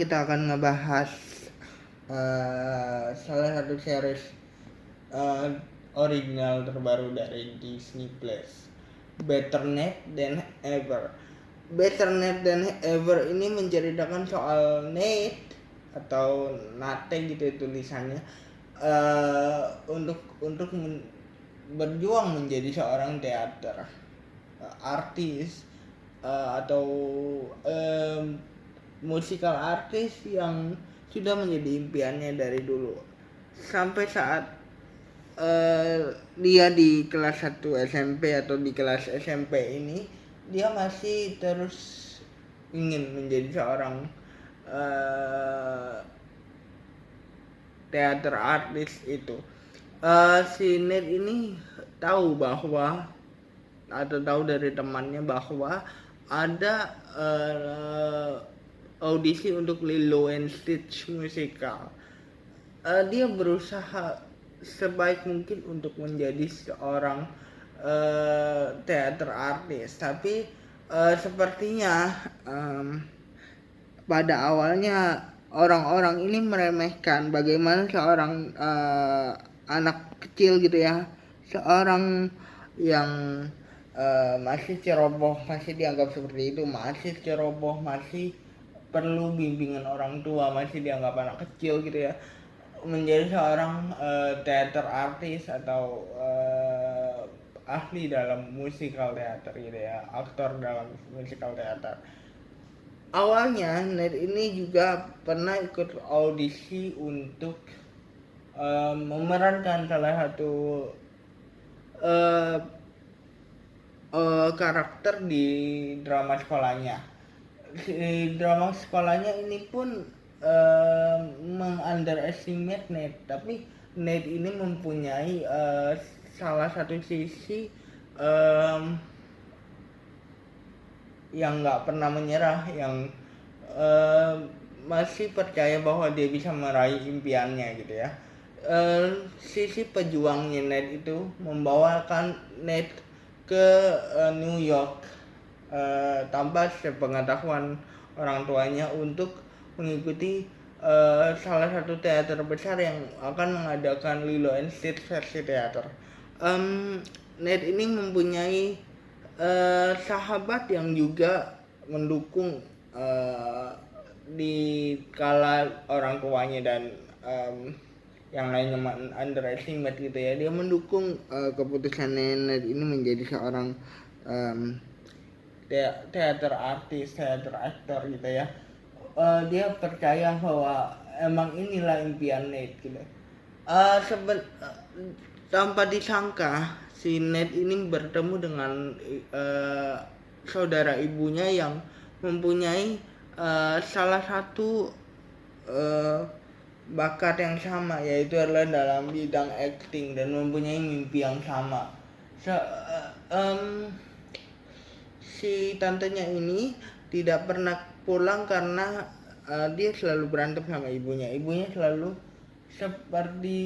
kita akan ngebahas salah satu series original terbaru dari Disney Plus, Better Ned Than Ever. Better Ned Than Ever ini menceritakan soal Ned atau Nate gitu tulisannya, untuk berjuang menjadi seorang teater artis, atau musikal artis yang sudah menjadi impiannya dari dulu sampai saat dia di kelas 1 SMP atau di kelas SMP ini dia masih terus ingin menjadi seorang teater artis itu. Si Ned ini tahu bahwa atau tahu dari temannya bahwa ada audisi untuk Lilo and Stitch musical. Dia berusaha sebaik mungkin untuk menjadi seorang teater artis, tapi sepertinya pada awalnya orang-orang ini meremehkan bagaimana seorang anak kecil gitu ya, seorang yang masih ceroboh, masih dianggap seperti itu, masih ceroboh, masih perlu bimbingan orang tua, masih dianggap anak kecil gitu ya, menjadi seorang teater artis atau ahli dalam musikal teater gitu ya, aktor dalam musikal teater. Awalnya Ned ini juga pernah ikut audisi untuk memerankan salah satu karakter di drama sekolahnya. Di drama sekolahnya ini pun meng-underestimate Ned, tapi Ned ini mempunyai salah satu sisi yang nggak pernah menyerah, yang masih percaya bahwa dia bisa meraih impiannya gitu ya. Sisi pejuangnya Ned itu membawakan Ned ke New York tanpa sepengetahuan orang tuanya untuk mengikuti salah satu teater besar yang akan mengadakan Lilo and Stitch versi teater. Ned ini mempunyai sahabat yang juga mendukung di kala orang tuanya dan yang lainnya underestimate gitu ya. Dia mendukung keputusan Ned ini menjadi seorang teater artis, teater aktor gitu ya. Dia percaya bahwa emang inilah impian Ned gitu. Tanpa disangka si Ned ini bertemu dengan saudara ibunya yang mempunyai salah satu bakat yang sama, yaitu adalah dalam bidang acting dan mempunyai mimpi yang sama. Si tantenya ini tidak pernah pulang karena dia selalu berantem sama ibunya. Ibunya selalu seperti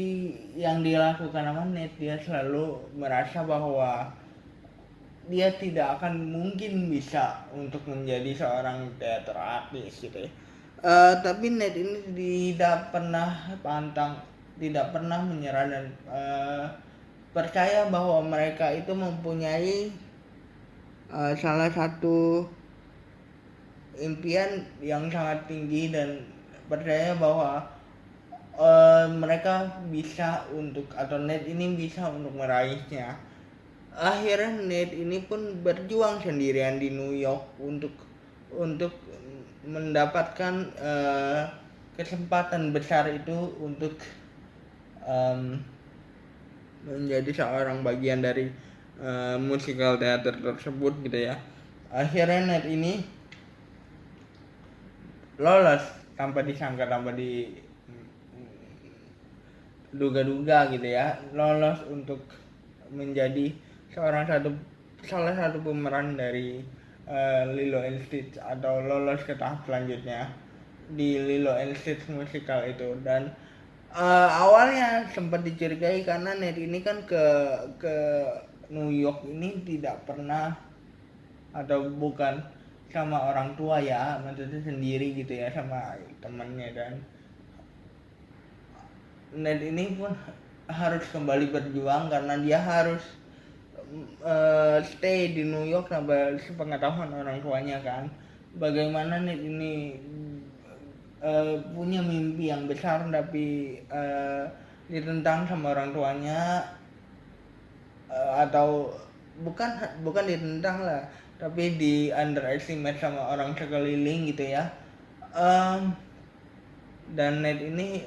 yang dilakukan sama Ned, dia selalu merasa bahwa dia tidak akan mungkin bisa untuk menjadi seorang teater artis gitu ya. Tapi Ned ini tidak pernah pantang, tidak pernah menyerah dan percaya bahwa mereka itu mempunyai salah satu impian yang sangat tinggi dan percaya bahwa mereka bisa untuk, atau Ned ini bisa untuk meraihnya. Akhirnya Ned ini pun berjuang sendirian di New York untuk mendapatkan kesempatan besar itu untuk menjadi seorang bagian dari musikal teater tersebut gitu ya. Akhirnya Ned ini lolos tanpa disangka, tanpa duga-duga gitu ya, lolos untuk menjadi salah satu pemeran dari Lilo and Stitch, atau lolos ke tahap selanjutnya di Lilo and Stitch musical itu. Dan awalnya sempat dicurigai karena Ned ini kan ke New York ini tidak pernah, atau bukan sama orang tua ya, maksudnya sendiri gitu ya, sama temannya. Dan Ned ini pun harus kembali berjuang karena dia harus stay di New York sampai sepengetahuan orang tuanya kan. Bagaimana Ned ini punya mimpi yang besar tapi ditentang sama orang tuanya, atau bukan bukan ditentang lah, tapi di underestimate sama orang sekeliling gitu ya. Dan Ned ini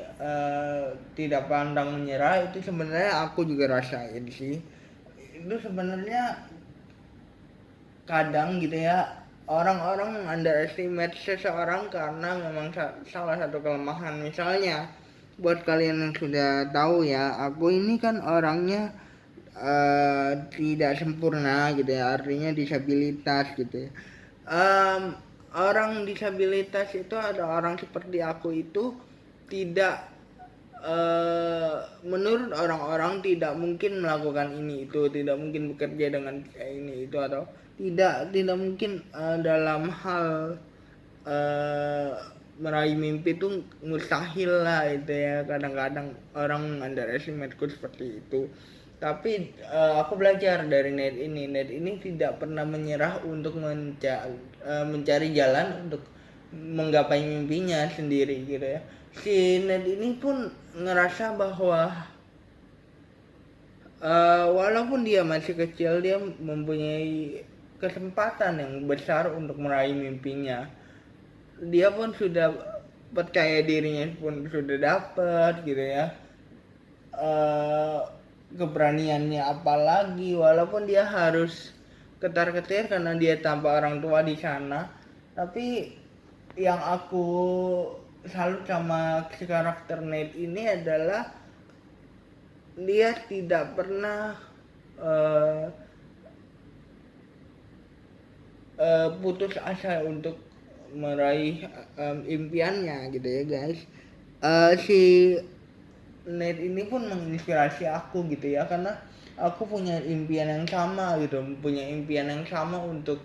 tidak pantang menyerah. Itu sebenarnya aku juga rasain sih. Itu sebenarnya kadang gitu ya, orang-orang underestimate seseorang karena memang salah satu kelemahan. Misalnya buat kalian yang sudah tahu ya, aku ini kan orangnya tidak sempurna gitu ya, artinya disabilitas gitu ya. Orang disabilitas itu, ada orang seperti aku itu tidak, menurut orang-orang tidak mungkin melakukan ini itu, tidak mungkin bekerja dengan ini itu, atau tidak mungkin dalam hal meraih mimpi itu mustahil lah itu ya. Kadang-kadang orang underestimateku seperti itu. Tapi aku belajar dari Ned ini. Ned ini tidak pernah menyerah untuk mencari jalan untuk menggapai mimpinya sendiri gitu ya. Si Ned ini pun ngerasa bahwa walaupun dia masih kecil, dia mempunyai kesempatan yang besar untuk meraih mimpinya. Dia pun sudah percaya dirinya pun sudah dapat gitu ya. Keberaniannya apalagi, walaupun dia harus ketar-ketir karena dia tanpa orang tua di sana. Tapi yang aku salut sama si karakter Ned ini adalah dia tidak pernah putus asa untuk meraih impiannya gitu ya guys. Si Ned ini pun menginspirasi aku gitu ya, karena aku punya impian yang sama gitu, punya impian yang sama untuk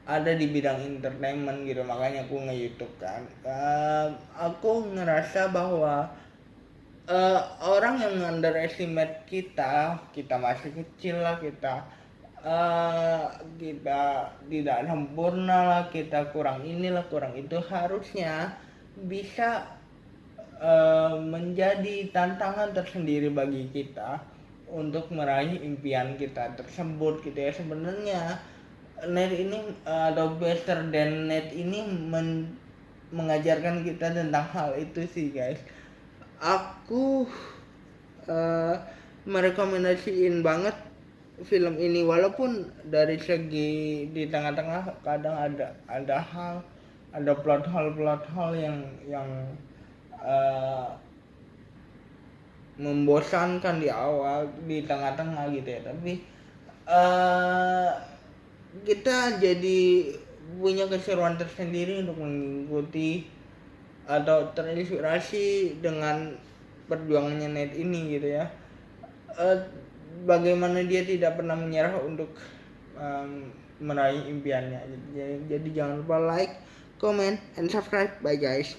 ada di bidang entertainment gitu. Makanya aku nge-YouTube kan. Aku ngerasa bahwa orang yang underestimate kita masih kecil lah, kita tidak sempurna lah, kita kurang inilah kurang itu, harusnya bisa menjadi tantangan tersendiri bagi kita untuk meraih impian kita tersebut gitu ya. Sebenarnya Ned ini atau Better Than Ned ini mengajarkan kita tentang hal itu sih guys. Aku merekomendasiin banget film ini, walaupun dari segi di tengah-tengah kadang ada hal, ada plot hole yang membosankan di awal, di tengah-tengah gitu ya. Tapi kita jadi punya keseruan tersendiri untuk mengikuti atau terinspirasi dengan perjuangannya Ned ini gitu ya. Bagaimana dia tidak pernah menyerah untuk meraih impiannya. Jadi jangan lupa like, comment, and subscribe. Bye guys.